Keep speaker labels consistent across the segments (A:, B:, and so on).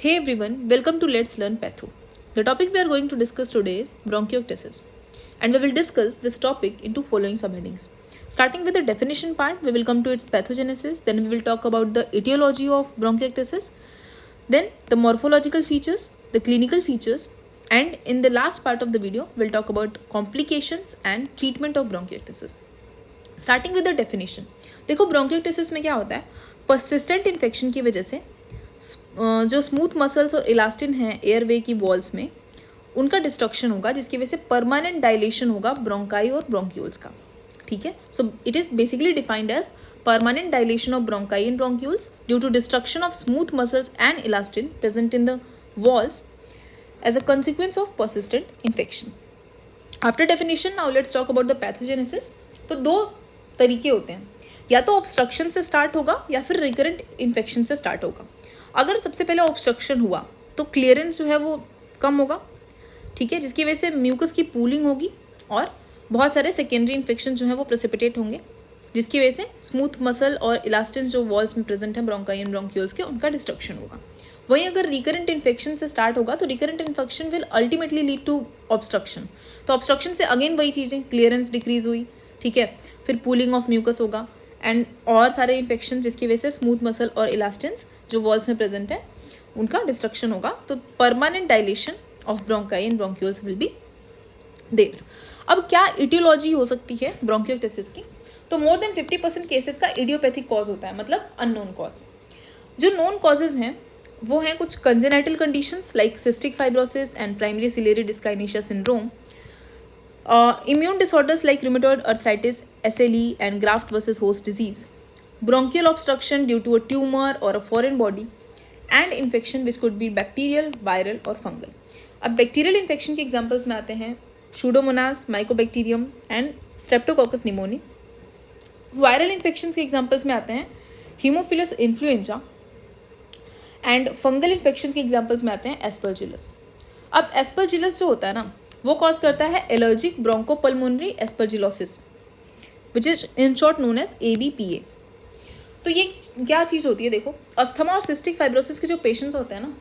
A: Hey everyone, welcome to Let's Learn Patho. The topic we are going to discuss today is bronchiectasis, and we will discuss this topic into following subheadings. Starting with the definition part, we will come to its pathogenesis, then we will talk about the etiology of bronchiectasis, then the morphological features, the clinical features, and in the last part of the video, we'll talk about complications and treatment of bronchiectasis. Starting with the definition. देखो ब्रोंकियोटिसिस में क्या होता है, persistent infection की वजह से जो smooth muscles और इलास्टिन हैं एयरवे की वॉल्स में, उनका डिस्ट्रक्शन होगा, जिसकी वजह से परमानेंट डायलेशन होगा ब्रोंकाई और ब्रोंक्यूल्स का. ठीक है, so it is basically defined as permanent dilation of bronchi and bronchioles due to destruction of smooth muscles and elastin present in the walls as a consequence of persistent infection. After definition, now let's talk about the pathogenesis. तो दो तरीके होते हैं, या तो obstruction से start होगा या फिर रिकरेंट इन्फेक्शन से स्टार्ट होगा. अगर सबसे पहले ऑब्स्ट्रक्शन हुआ तो क्लियरेंस जो है वो कम होगा, ठीक है, जिसकी वजह से म्यूकस की पूलिंग होगी और बहुत सारे सेकेंडरी इन्फेक्शन जो है वो प्रेसिपिटेट होंगे, जिसकी वजह से स्मूथ मसल और इलास्टिन जो वॉल्स में प्रेजेंट है ब्रोंकाई एंड ब्रोंक्यूल्स के, उनका डिस्ट्रक्शन होगा. वहीं अगर रिकरेंट इन्फेक्शन से स्टार्ट होगा तो recurrent infection will ultimately lead to obstruction. तो ऑब्स्ट्रक्शन से अगेन वही चीज़ें, क्लियरेंस डिक्रीज हुई, ठीक है, फिर पूलिंग ऑफ म्यूकस होगा एंड और सारे इन्फेक्शन, जिसकी वजह से स्मूथ मसल और इलास्टिन्स जो वॉल्स में प्रेजेंट है उनका डिस्ट्रक्शन होगा. तो permanent dilation of bronchi and bronchioles will be there. अब क्या इटियोलॉजी हो सकती है ब्रोंकियोटिसिस की? तो मोर देन 50% केसेस का इडियोपैथिक कॉज होता है, मतलब अननोन कॉज. जो नोन कॉजेज हैं वो हैं कुछ congenital conditions like cystic fibrosis and primary ciliary dyskinesia syndrome, immune disorders like rheumatoid arthritis, SLE, and graft versus host disease, bronchial obstruction due to a tumor or a foreign body, and infection which could be bacterial, viral or fungal. अब bacterial infection के examples में आते हैं Pseudomonas, Mycobacterium and Streptococcus pneumoniae. Viral infection के examples में आते हैं Haemophilus influenzae, and fungal infection के एग्जाम्पल्स में आते हैं एस्परजिलस. अब एस्परजिलस जो होता है ना, वो कॉज करता है allergic bronchopulmonary aspergillosis, which is in short known as ABPA. तो ये क्या चीज़ होती है? देखो, अस्थमा और सिस्टिक फाइब्रोसिस के जो पेशेंट्स होते हैं ना,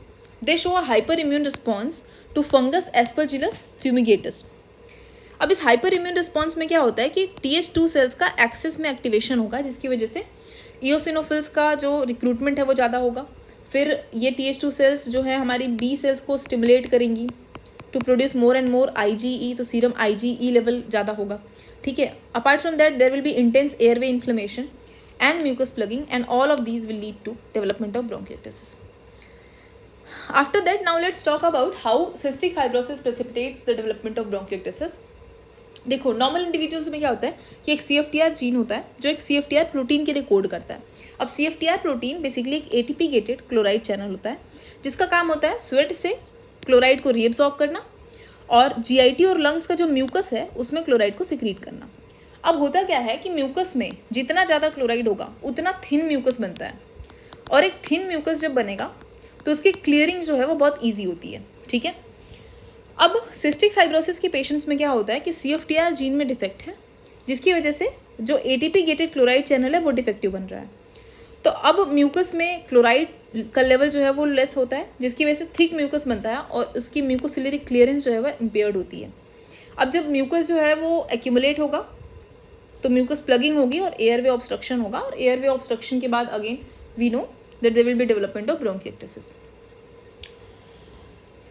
A: they show a hyper immune response to fungus aspergillus fumigatus. अब इस हाइपर इम्यून रिस्पॉन्स में क्या होता है कि TH2 सेल्स का एक्सेस में एक्टिवेशन होगा, जिसकी वजह से इओसिनोफिल्स का जो रिक्रूटमेंट है वो ज़्यादा होगा. फिर ये TH2 सेल्स जो है हमारी B सेल्स को स्टिमुलेट करेंगी to produce more and more IgE, तो सीरम IgE लेवल ज़्यादा होगा, ठीक है. Apart from that there will be intense airway inflammation and mucus plugging, and all of these will lead to development of bronchiectasis. After that, now let's talk about how cystic fibrosis precipitates the development of bronchiectasis. देखो, normal individuals में क्या होता है कि एक CFTR gene होता है जो एक CFTR प्रोटीन के लिए कोड करता है. अब CFTR प्रोटीन बेसिकली एक ATP गेटेड क्लोराइड चैनल होता है, जिसका काम होता है स्वेट से क्लोराइड को रीअब्सॉर्ब करना और GIT और लंग्स का जो म्यूकस है उसमें क्लोराइड को सिक्रीट करना. अब होता क्या है कि म्यूकस में जितना ज़्यादा क्लोराइड होगा उतना थिन म्यूकस बनता है, और एक थिन म्यूकस जब बनेगा तो उसकी क्लियरिंग जो है वो बहुत ईजी होती है, ठीक है. अब सिस्टिक फाइब्रोसिस के पेशेंट्स में क्या होता है कि CFTR जीन में डिफेक्ट है, जिसकी वजह से जो ATP गेटेड क्लोराइड चैनल है वो डिफेक्टिव बन रहा है. तो अब म्यूकस में क्लोराइड का लेवल जो है वो लेस होता है, जिसकी वजह से थिक म्यूकस बनता है और उसकी म्यूकोसिलरी क्लियरेंस जो है वह इम्पेयर्ड होती है. अब जब म्यूकस जो है वो एक्यूमुलेट होगा तो म्यूकस प्लगिंग होगी और एयरवे ऑब्स्ट्रक्शन होगा, और एयरवे ऑब्स्ट्रक्शन के बाद again we know that there will be development of bronchiectasis.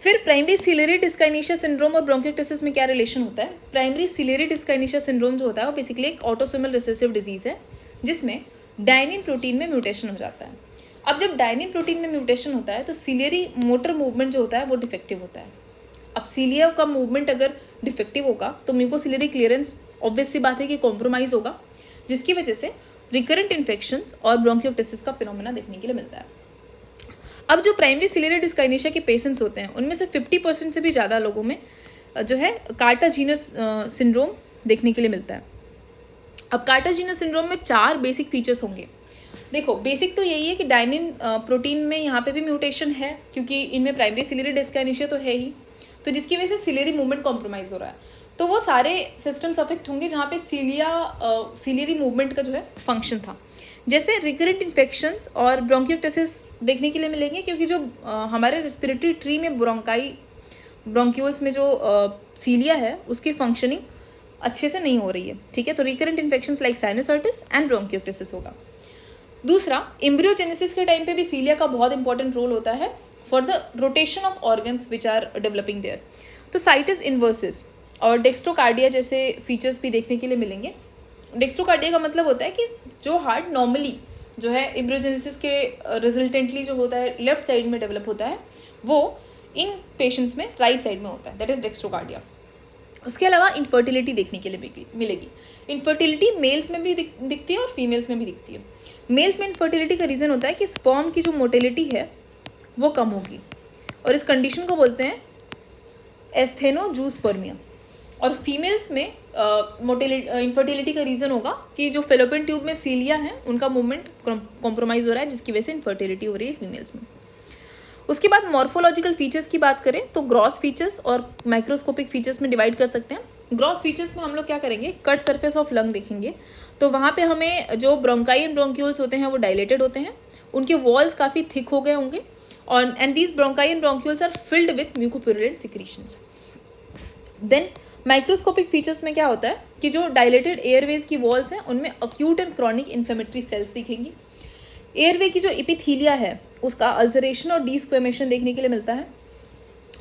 A: फिर प्राइमरी सिलियरी डिस्काइनेशिया सिंड्रोम और ब्रोंकियोटिसिस में क्या रिलेशन होता है? प्राइमरी सिलियरी डिस्काइनेशिया सिंड्रोम जो होता है वो बेसिकली एक ऑटोसोमल रिसेसिव डिजीज है, जिसमें डायनिन प्रोटीन में म्यूटेशन हो जाता है. अब जब डायनिन प्रोटीन में म्यूटेशन होता है तो सिलियरी मोटर मूवमेंट जो होता है वो डिफेक्टिव होता है. अब सिलिया का मूवमेंट अगर डिफेक्टिव होगा तो म्यूकोसिलरी क्लियरेंस ऑब्वियस सी बात है कि कॉम्प्रोमाइज़ होगा, जिसकी वजह से रिकरेंट इन्फेक्शंस और ब्रोंकियोटिसिस का फिनोमेना देखने के लिए मिलता है. अब जो प्राइमरी सिलियरी डिस्काइनेशिया के पेशेंट्स होते हैं उनमें से 50% से भी ज़्यादा लोगों में जो है कार्टाजीनस सिंड्रोम देखने के लिए मिलता है. अब कार्टाजीनस सिंड्रोम में 4 बेसिक फीचर्स होंगे. देखो, बेसिक तो यही है कि डायनिन प्रोटीन में यहाँ पे भी म्यूटेशन है, क्योंकि इनमें प्राइमरी सिलियरी डिस्काइनेशिया तो है ही, तो जिसकी वजह से सिलियरी मूवमेंट कॉम्प्रोमाइज़ हो रहा है. तो वो सारे सिस्टम्स अफेक्ट होंगे जहाँ पे सिलियरी मूवमेंट का जो है फंक्शन था. जैसे रिकरेंट इन्फेक्शंस और ब्रोंकियोक्टेसिस देखने के लिए मिलेंगे, क्योंकि जो हमारे रेस्पिरेटरी ट्री में ब्रोंक्यूल्स में जो सीलिया है उसकी फंक्शनिंग अच्छे से नहीं हो रही है, ठीक है। तो recurrent infections like sinusitis and bronchiectasis होगा। दूसरा, एम्ब्रियोजेनेसिस के टाइम पे भी सीलिया का बहुत इंपॉर्टेंट रोल होता है for the rotation of organs which are developing there. तो साइटिस इन्वर्सिस और डेक्स्ट्रोकार्डिया जैसे फीचर्स भी देखने के लिए मिलेंगे। डेक्स्ट्रोकार्डिया का मतलब होता है कि जो हार्ट नॉर्मली जो है एम्ब्रियोजेनेसिस के रिजल्टेंटली जो होता है लेफ्ट साइड में डेवलप होता है, वो इन पेशेंट्स में राइट साइड में होता है, दैट इज डेक्स्ट्रोकार्डिया। उसके अलावा इनफर्टिलिटी देखने के लिए मिलेगी। इनफर्टिलिटी मेल्स में भी दिखती है और फीमेल्स में भी दिखती है। मेल्स में इनफर्टिलिटी का रीज़न होता है कि स्पर्म की जो मोटिलिटी है वो कम होगी, और इस कंडीशन को बोलते हैं एस्थेनोजूस्पर्मिया। और फीमेल्स में इनफर्टिलिटी का रीज़न होगा कि जो फेलोपियन ट्यूब में सीलिया है उनका मूवमेंट कॉम्प्रोमाइज़ हो रहा है, जिसकी वजह से इनफर्टिलिटी हो रही है फीमेल्स में। उसके बाद मॉर्फोलॉजिकल फीचर्स की बात करें तो ग्रॉस फीचर्स और माइक्रोस्कोपिक फीचर्स में डिवाइड कर सकते हैं। ग्रॉस फीचर्स में हम लोग क्या करेंगे, कट सरफेस ऑफ लंग देखेंगे। तो वहाँ पे हमें जो ब्रोंकाई एंड ब्रोंक्यूल्स होते हैं वो डायलेटेड होते हैं, उनके वॉल्स काफ़ी थिक हो गए होंगे, और and these bronchi and bronchioles are filled with mucopurulent secretions. Then microscopic features में क्या होता है कि जो डायलेटेड एयरवेज की वॉल्स हैं उनमें acute and chronic inflammatory cells दिखेंगी। एयरवे की जो एपिथीलिया है उसका अल्सरेशन और डीस्क्वेमेशन देखने के लिए मिलता है।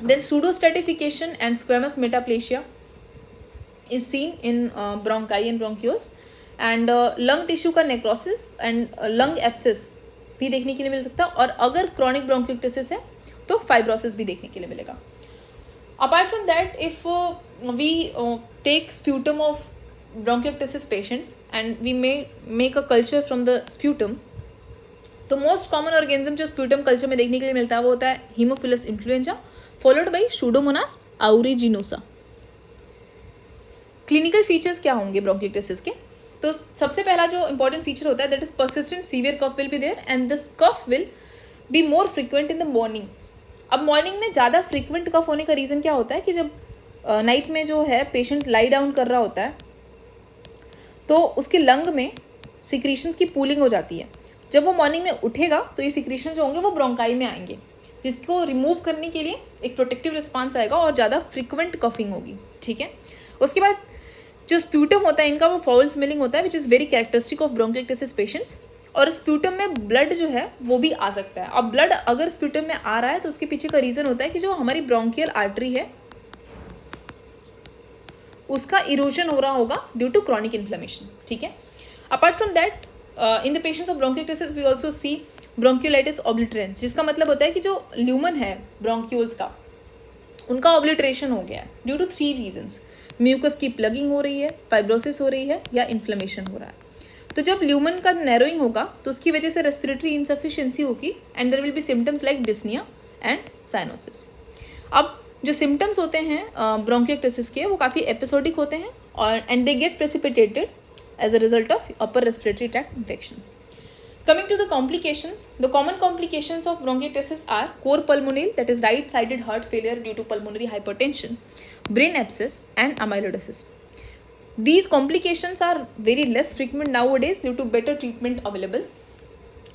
A: Then pseudostratification and squamous metaplasia is seen in bronchi and bronchioles, and lung tissue का नेक्रोसिस एंड लंग एब्सिस भी देखने के लिए मिल सकता है, और अगर क्रॉनिक ब्रोंकियोक्टेसिस है तो फाइब्रोसिस भी देखने के लिए मिलेगा। Apart from that, if we take sputum of bronchiectasis patients and we may make a culture from the sputum, तो मोस्ट कॉमन ऑर्गेनिज्म जो स्प्यूटम कल्चर में देखने के लिए मिलता है वो होता है Haemophilus influenzae followed by Pseudomonas aeruginosa. Clinical features क्या होंगे ब्रोंकियोक्टेसिस के, तो सबसे पहला जो इंपॉर्टेंट फीचर होता है that is persistent severe cough will be there, and this cough will be more frequent in the morning. अब मॉर्निंग में ज़्यादा फ्रिक्वेंट कफ होने का रीज़न क्या होता है कि जब नाइट में जो है पेशेंट लाई डाउन कर रहा होता है तो उसके लंग में सिक्रीशंस की पूलिंग हो जाती है। जब वो मॉर्निंग में उठेगा तो ये सिक्रीशन जो होंगे वो ब्रोंकाई में आएंगे, जिसको रिमूव करने के लिए एक प्रोटेक्टिव रिस्पांस आएगा और ज़्यादा फ्रिक्वेंट कफिंग होगी, ठीक है। उसके बाद जो स्प्यूटम होता है इनका वो फाउल स्मेलिंग होता है which is very characteristic of bronchiectasis patients, और स्प्यूटम में ब्लड जो है वो भी आ सकता है। अब ब्लड अगर स्प्यूटम में आ रहा है तो उसके पीछे का रीज़न होता है कि जो हमारी ब्रोंकियल आर्टरी है उसका इरोजन हो रहा होगा ड्यू टू क्रॉनिक इन्फ्लेमेशन, ठीक है। Apart from that, in the patients of bronchiectasis we also see bronchiolitis obliterans, जिसका मतलब होता है कि जो ल्यूमन है ब्रोंक्यूल्स का उनका ऑब्लिटरेशन हो गया है ड्यू टू 3 रीजंस। म्यूकस की प्लगिंग हो रही है, फाइब्रोसिस हो रही है, या इन्फ्लेमेशन हो रहा है। तो जब ल्यूमन का नैरोइंग होगा तो उसकी वजह से रेस्पिरेटरी इनसफिशिएंसी होगी and there will be symptoms like dyspnea and cyanosis. अब जो सिम्टम्स होते हैं ब्रोंकियोक्टेसिस के वो काफ़ी एपिसोडिक होते हैं और and they get precipitated as a result of upper respiratory tract infection. Coming to the complications, the common complications of bronchiectasis are cor pulmonale, that is right-sided heart failure due to pulmonary hypertension, brain abscess, and amyloidosis. These complications are very less frequent nowadays due to better treatment available.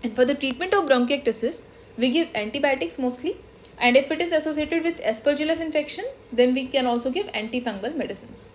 A: And for the treatment of bronchiectasis, we give antibiotics mostly, and if it is associated with aspergillus infection, then we can also give antifungal medicines.